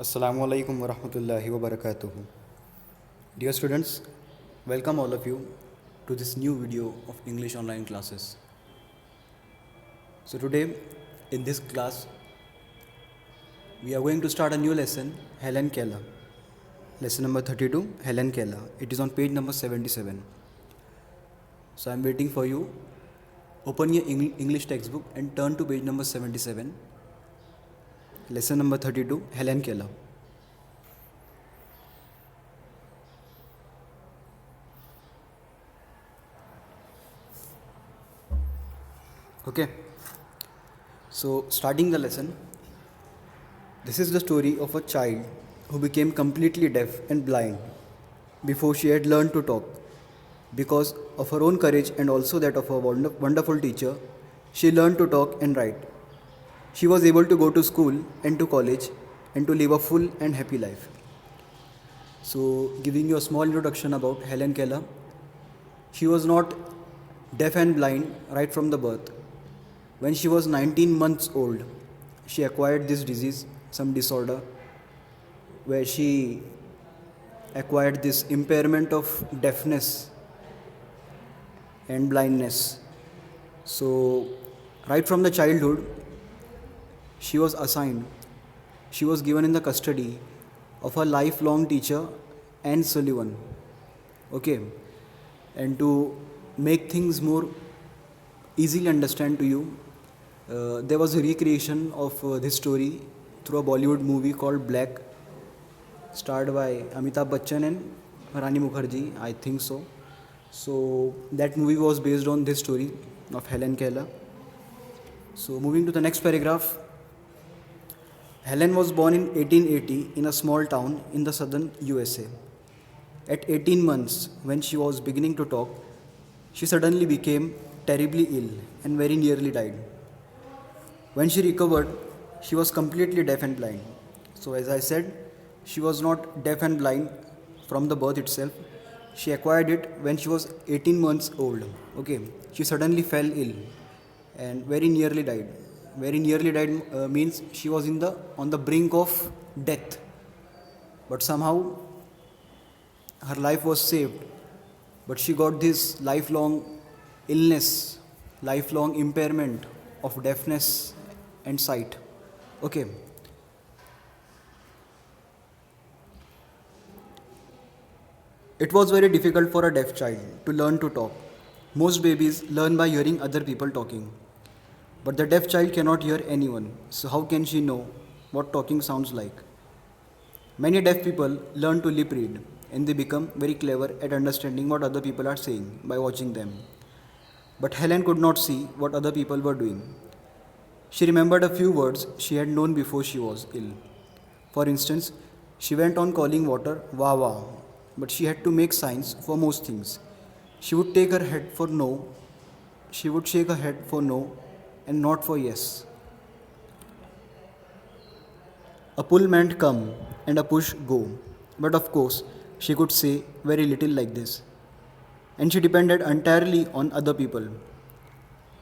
Assalamu alaikum wa rahmatullahi wa barakatuhu. Dear students, welcome all of you to this new video of English online classes. So today in this class we are going to start a new lesson, Helen Keller. Lesson number 32, Helen Keller. It is on page number 77. So I am waiting for you. Open your English textbook and turn to page number 77. Lesson number 32, Helen Keller. Okay, so starting the lesson, this is the story of a child who became completely deaf and blind before she had learned to talk. Because of her own courage and also that of her wonderful teacher, she learned to talk and write. She was able to go to school and to college and to live a full and happy life. So, giving you a small introduction about Helen Keller, she was not deaf and blind right from the birth. When she was 19 months old, she acquired this disease, some disorder, where she acquired this impairment of deafness and blindness. So, right from the childhood, she was assigned, she was given in the custody of her lifelong teacher, Anne Sullivan. Okay, and to make things more easily understand to you, there was a recreation of this story through a Bollywood movie called Black, starred by Amitabh Bachchan and Rani Mukherjee, I think so. So that movie was based on this story of Helen Keller. So moving to the next paragraph, Helen was born in 1880 in a small town in the southern USA. At 18 months, when she was beginning to talk, she suddenly became terribly ill and very nearly died. When she recovered, she was completely deaf and blind. So, as I said, she was not deaf and blind from the birth itself. She acquired it when she was 18 months old. Okay, she suddenly fell ill and very nearly died. Very nearly died means she was on the brink of death, but somehow her life was saved. But she got this lifelong illness, lifelong impairment of deafness and sight. Okay. It was very difficult for a deaf child to learn to talk. Most babies learn by hearing other people talking. But the deaf child cannot hear anyone, so how can she know what talking sounds like? Many deaf people learn to lip read and they become very clever at understanding what other people are saying by watching them. But Helen could not see what other people were doing. She remembered a few words she had known before she was ill. For instance, she went on calling water wah wah, but she had to make signs for most things. She would take her head for no, she would shake her head for no, and not for yes. A pull meant come and a push go, but of course, she could say very little like this. And she depended entirely on other people.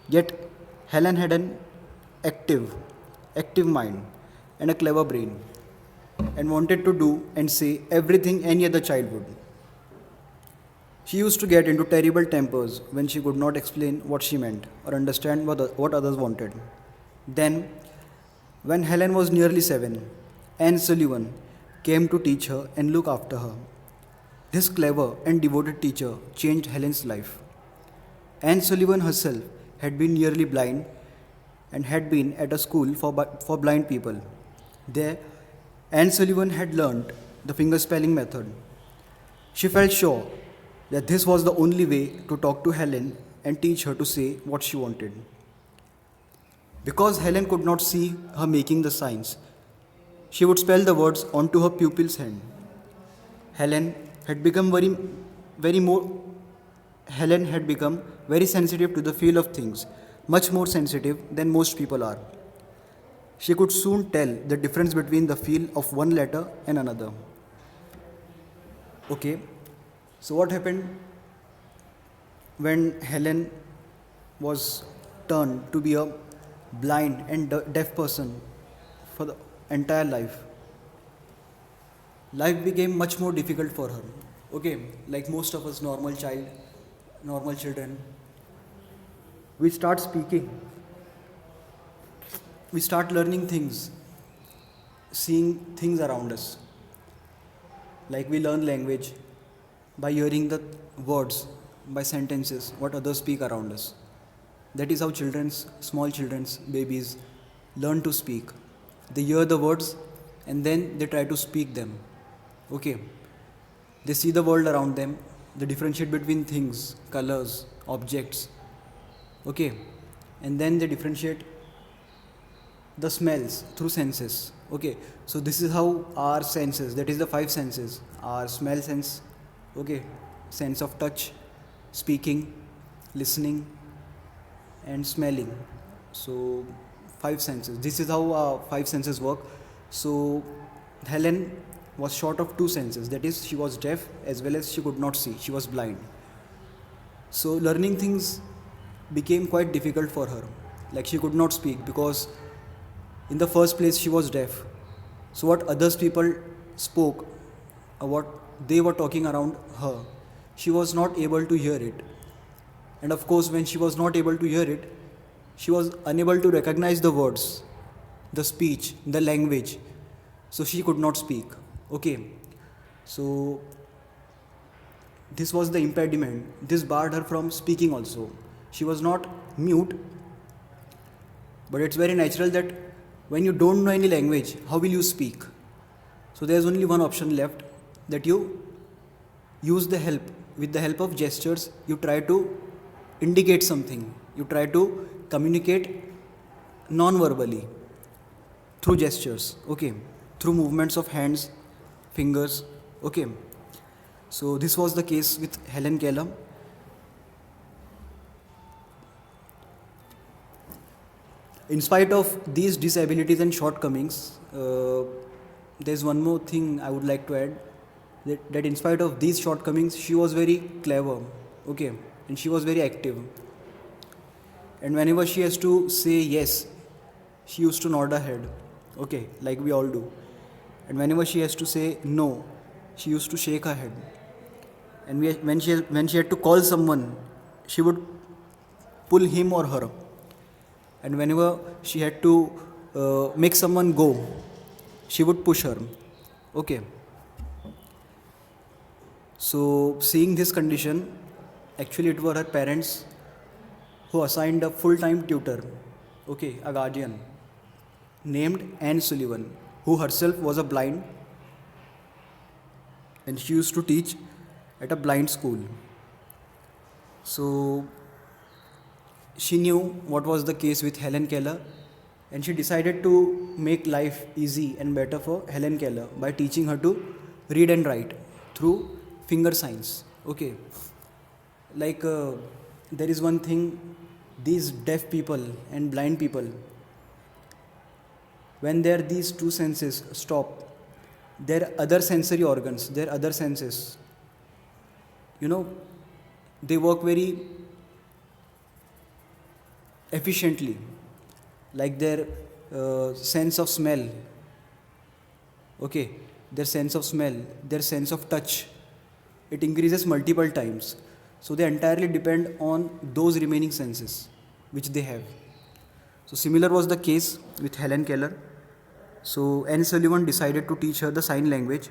Yet, Helen had an active, active mind and a clever brain and wanted to do and say everything any other child would. She used to get into terrible tempers when she could not explain what she meant or understand what others wanted. Then, when Helen was nearly 7, Anne Sullivan came to teach her and look after her. This clever and devoted teacher changed Helen's life. Anne Sullivan herself had been nearly blind and had been at a school for blind people. There, Anne Sullivan had learned the fingerspelling method. She felt sure that this was the only way to talk to Helen and teach her to say what she wanted. Because Helen could not see her making the signs, she would spell the words onto her pupil's hand. Helen had become very more Helen had become very sensitive to the feel of things, much more sensitive than most people are. She could soon tell the difference between the feel of one letter and another. Okay, so what happened when Helen was turned to be a blind and deaf person for the entire life? Life became much more difficult for her. Okay, like most of us normal children, we start speaking, we start learning things, seeing things around us. Like we learn language by hearing the words, by sentences, what others speak around us. That is how small children's, babies learn to speak. They hear the words and then they try to speak them. Okay. They see the world around them, they differentiate between things, colors, objects. Okay. And then they differentiate the smells through senses. Okay. So this is how our senses, that is the five senses, our smell sense, okay, sense of touch, speaking, listening, and smelling. So five senses. This is how five senses work. So Helen was short of two senses, that is she was deaf as well as she could not see, she was blind. So learning things became quite difficult for her. Like she could not speak because in the first place she was deaf. So what others people spoke, what they were talking around her, she was not able to hear it. And of course, when she was not able to hear it, she was unable to recognize the words, the speech, the language. So she could not speak. Okay. So this was the impediment. This barred her from speaking also. She was not mute, but it's very natural that when you don't know any language, how will you speak? So there's only one option left, that you use with the help of gestures, you try to indicate something. You try to communicate non-verbally through gestures, okay, through movements of hands, fingers, okay. So this was the case with Helen Keller. In spite of these disabilities and shortcomings, there's one more thing I would like to add, that in spite of these shortcomings, she was very clever, okay, and she was very active. And whenever she has to say yes, she used to nod her head, okay, like we all do. And whenever she has to say no, she used to shake her head. And when she had to call someone, she would pull him or her. And whenever she had to make someone go, she would push her, okay. So seeing this condition, actually it were her parents who assigned a full-time tutor, okay, a guardian, named Anne Sullivan, who herself was a blind, and she used to teach at a blind school. So she knew what was the case with Helen Keller, and she decided to make life easy and better for Helen Keller by teaching her to read and write through finger signs, okay. Like there is one thing, these deaf people and blind people, when these two senses stop, their other sensory organs, their other senses, they work very efficiently. Like their sense of smell, okay, their sense of smell, their sense of touch, it increases multiple times. So they entirely depend on those remaining senses which they have. So similar was the case with Helen Keller. So Anne Sullivan decided to teach her the sign language.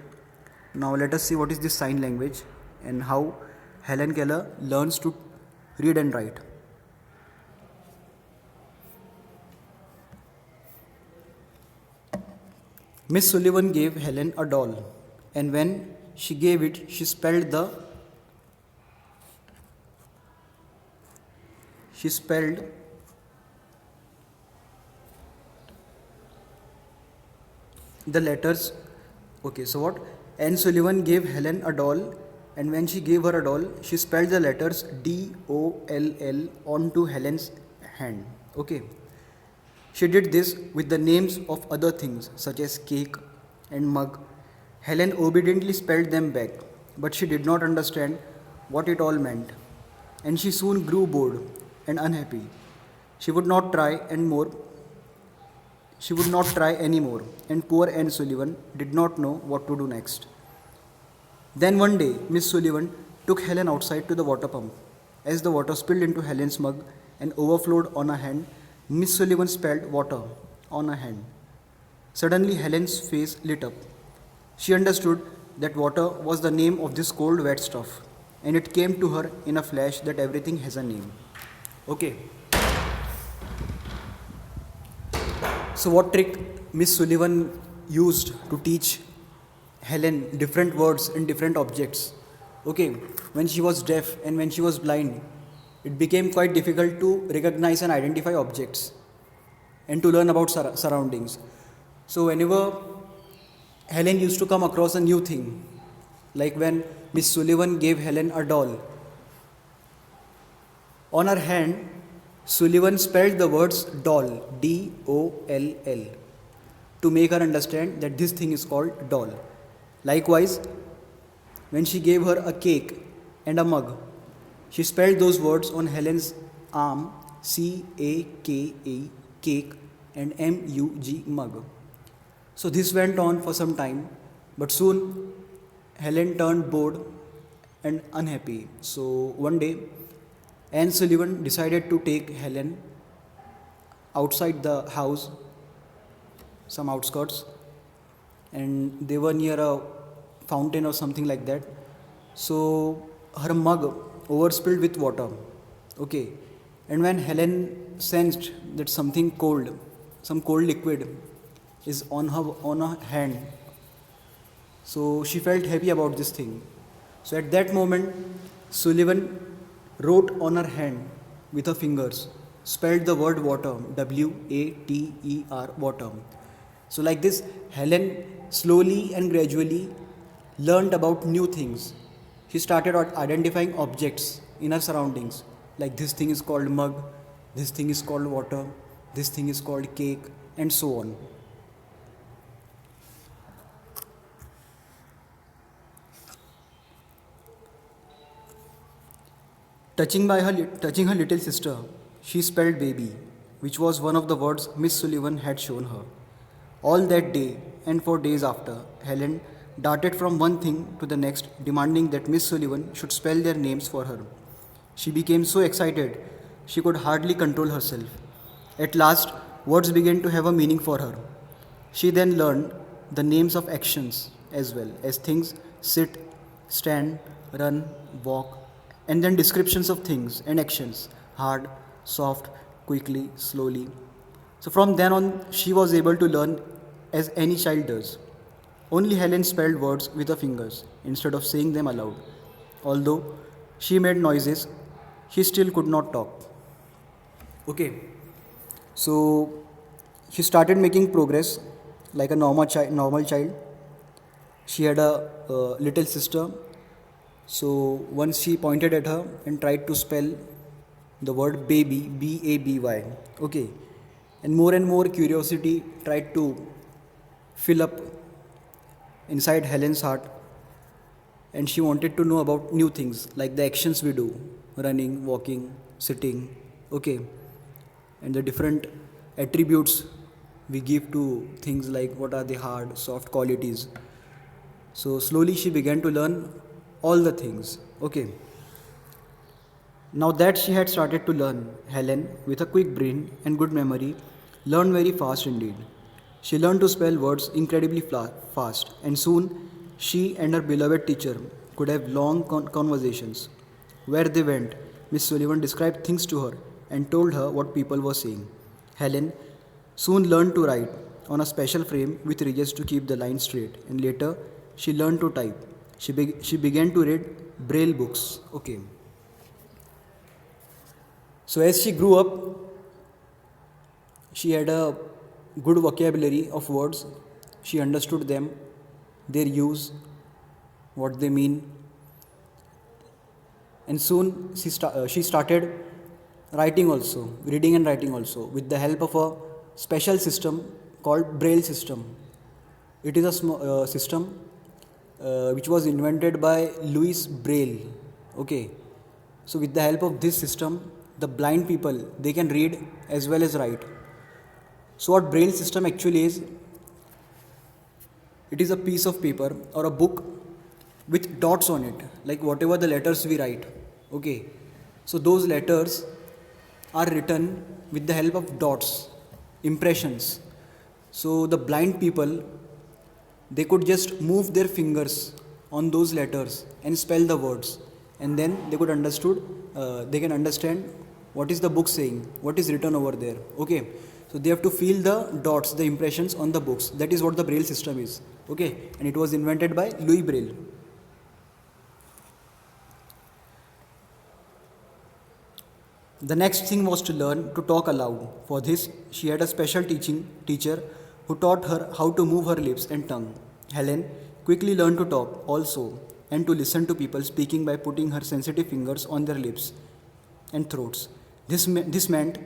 Now let us see what is this sign language and how Helen Keller learns to read and write. Miss Sullivan gave Helen a doll, and when she gave it, she spelled the letters. Okay, so what? Anne Sullivan gave Helen a doll, and when she gave her a doll, she spelled the letters DOLL onto Helen's hand. Okay. She did this with the names of other things such as cake and mug. Helen obediently spelled them back, but she did not understand what it all meant, and she soon grew bored and unhappy. She would not try and more. She would not try anymore, and poor Anne Sullivan did not know what to do next. Then one day, Miss Sullivan took Helen outside to the water pump. As the water spilled into Helen's mug and overflowed on her hand, Miss Sullivan spilled water on her hand. Suddenly, Helen's face lit up. She understood that water was the name of this cold, wet stuff, and it came to her in a flash that everything has a name. Okay, so what trick Miss Sullivan used to teach Helen different words and different objects? Okay, when she was deaf and when she was blind, it became quite difficult to recognize and identify objects and to learn about surroundings. So, whenever Helen used to come across a new thing, like when Miss Sullivan gave Helen a doll, on her hand, Sullivan spelled the words doll, D-O-L-L, to make her understand that this thing is called doll. Likewise, when she gave her a cake and a mug, she spelled those words on Helen's arm, C-A-K-E, cake, and M-U-G, mug. So this went on for some time, but soon Helen turned bored and unhappy. So one day, Anne Sullivan decided to take Helen outside the house, some outskirts, and they were near a fountain or something like that. So her mug overspilled with water. Okay, and when Helen sensed that something cold, some cold liquid is on her hand, so she felt happy about this thing. So at that moment, Sullivan wrote on her hand with her fingers, spelled the word water, W-A-T-E-R, water. So like this, Helen slowly and gradually learned about new things. She started identifying objects in her surroundings, like this thing is called mug, this thing is called water, this thing is called cake, and so on. Touching her little sister, she spelled baby, which was one of the words Miss Sullivan had shown her. All that day and for days after, Helen darted from one thing to the next, demanding that Miss Sullivan should spell their names for her. She became so excited she could hardly control herself. At last, words began to have a meaning for her. She then learned the names of actions as well as things: sit, stand, run, walk, and then descriptions of things and actions: hard, soft, quickly, slowly. So from then on, she was able to learn as any child does. Only Helen spelled words with her fingers instead of saying them aloud. Although she made noises, she still could not talk. Okay, so she started making progress like a normal child. She had a little sister. So once she pointed at her and tried to spell the word baby, B-A-B-Y. Okay, and more curiosity tried to fill up inside Helen's heart, and she wanted to know about new things like the actions we do: running, walking, sitting. Okay, and the different attributes we give to things, like what are the hard, soft qualities. So slowly she began to learn all the things. Okay, now that she had started to learn, Helen, with a quick brain and good memory, learned very fast indeed. She learned to spell words incredibly fast, and soon she and her beloved teacher could have long conversations. Where they went, Miss Sullivan described things to her and told her what people were saying. Helen soon learned to write on a special frame with ridges to keep the lines straight, and later she learned to type. She began to read Braille books. Okay. So as she grew up, she had a good vocabulary of words. She understood them, their use, what they mean, and soon she started writing also, reading and writing also, with the help of a special system called Braille system. It is a system which was invented by Louis Braille. Okay, so with the help of this system, the blind people, they can read as well as write. So what braille system actually is, it is a piece of paper or a book with dots on it, like whatever the letters we write. Okay, so those letters are written with the help of dots, impressions. So the blind people, they could just move their fingers on those letters and spell the words, and then they can understand what is the book saying, what is written over there. Okay, so they have to feel the dots, the impressions on the books. That is what the braille system is. Okay, and it was invented by Louis Braille. The next thing was to learn to talk aloud. For this, she had a special teacher who taught her how to move her lips and tongue. Helen quickly learned to talk also and to listen to people speaking by putting her sensitive fingers on their lips and throats. This meant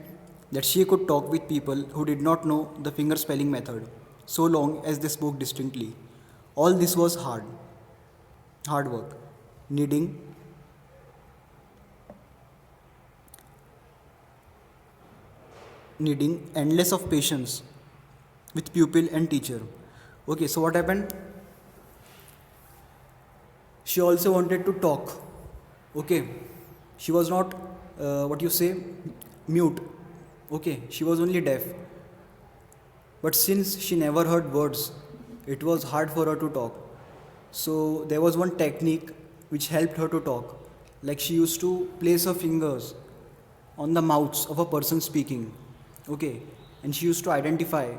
that she could talk with people who did not know the finger spelling method, so long as they spoke distinctly. All this was hard work, needing endless of patience with pupil and teacher. Okay, so what happened? She also wanted to talk. Okay, she was not mute. Okay, she was only deaf. But since she never heard words, it was hard for her to talk. So there was one technique which helped her to talk. Like she used to place her fingers on the mouths of a person speaking. Okay, and she used to identify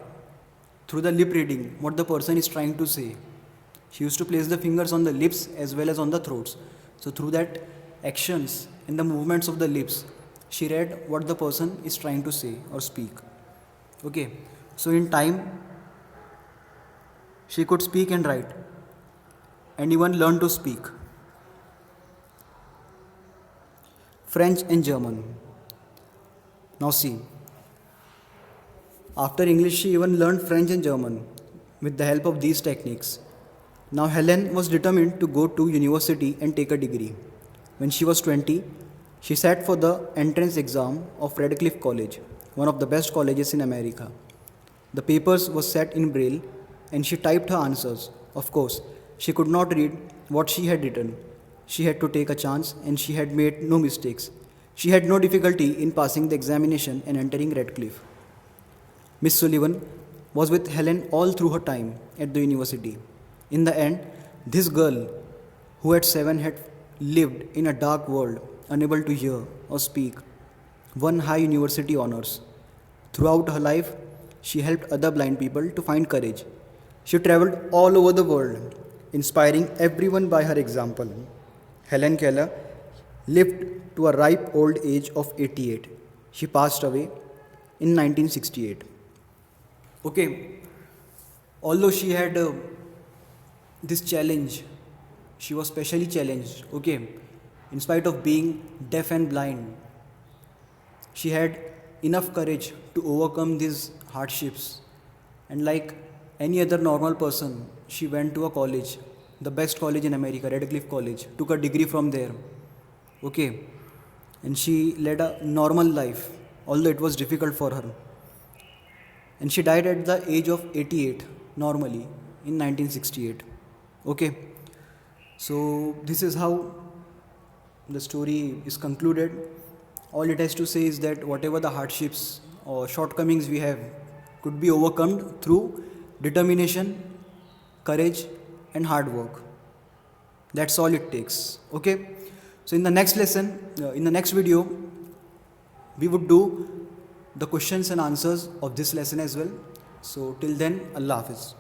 through the lip reading what the person is trying to say. She used to place the fingers on the lips as well as on the throats. So through that actions and the movements of the lips, she read what the person is trying to say or speak. Okay, so in time, she could speak and write, and even learn to speak French and German. Now see, after English, she even learned French and German with the help of these techniques. Now Helen was determined to go to university and take a degree. When she was 20, she sat for the entrance exam of Radcliffe College, one of the best colleges in America. The papers were set in Braille and she typed her answers. Of course, she could not read what she had written. She had to take a chance and she had made no mistakes. She had no difficulty in passing the examination and entering Radcliffe. Miss Sullivan was with Helen all through her time at the university. In the end, this girl, who at 7 had lived in a dark world, unable to hear or speak, won high university honors. Throughout her life, she helped other blind people to find courage. She traveled all over the world, inspiring everyone by her example. Helen Keller lived to a ripe old age of 88. She passed away in 1968. Okay, although she had this challenge, she was specially challenged. Okay, in spite of being deaf and blind, she had enough courage to overcome these hardships. And like any other normal person, she went to a college, the best college in America, Radcliffe College, took a degree from there. Okay, and she led a normal life, although it was difficult for her. And she died at the age of 88 normally in 1968. Okay, so this is how the story is concluded. All it has to say is that whatever the hardships or shortcomings we have could be overcome through determination, courage, and hard work. That's all it takes. Okay, so in the next lesson, in the next video, we would do the questions and answers of this lesson as well. So till then, Allah Hafiz.